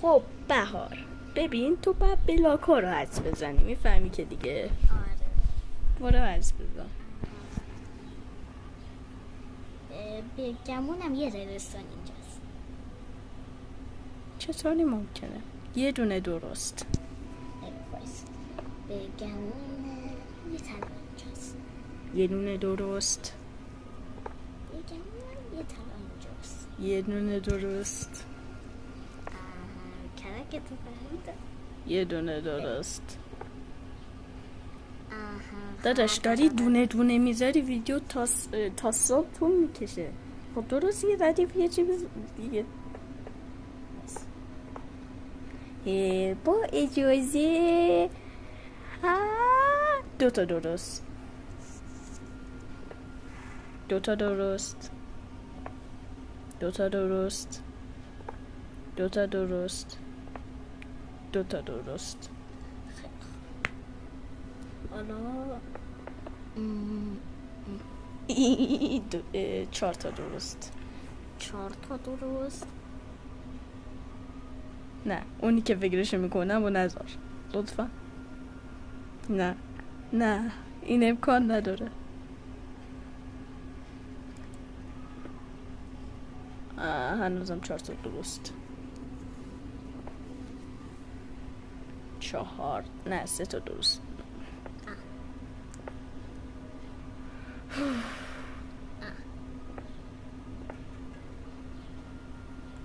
خب بهار، ببین تو باید بلاکا رو حدس بزنی، میفهمی که دیگه. آره. برو حدس بزن. به گمونم یه رستوران اینجاست. چطوری ممکنه؟ یه دونه درست. وایس. به گمون یه طلا اینجاست. یه دونه درست. به گمون یه طلا اینجاست. یه دونه درست. کرکت تو فهمیده؟ یه دونه درست. آها. داداش داری دونه دونه میذاری ویدیو تا صبح طول میکشه. خب درست یه ردیف یه چیز دیگه. با اجازه دوتا درست. دوتا درست. دوتا درست. دوتا درست. دوتا درست. حالا 4 تا درست. 4 تا درست. نه اونی که فکرشو میکنم و نذار لطفا. نه این امکان نداره. هنوزم 4 تا درست. 4 نه 3 تا درست.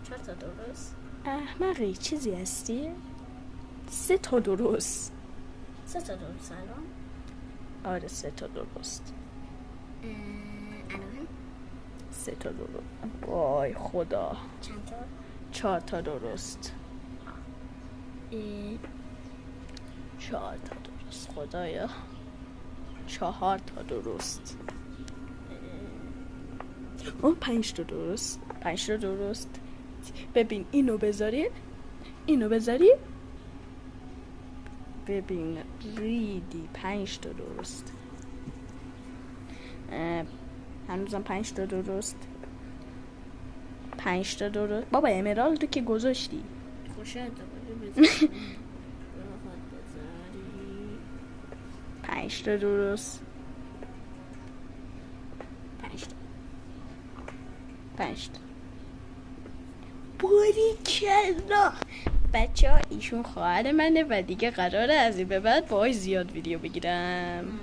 چهار تا درست. احمقی چیزی هستی؟ 3 تا درست. 3 تا درست الان. آره 3 تا درست. الان 3 تا درست. وای خدا. چند تا؟ 4 تا درست. 4 تا درست خدایا. 4 تا درست. 5 تا درست. 5 تا درست. ببین اینو بذاری. ببین ریدی. 5 تا درست. هنوزم 5 تا درست. 5 تا درست. بابا امرالدو که گذاشتی. خوشت بذاری. 5 تا درست. 5 تا باریکلا. بچه ها ایشون خواهر منه و دیگه قراره از این به بعد باهاش زیاد ویدیو بگیرم.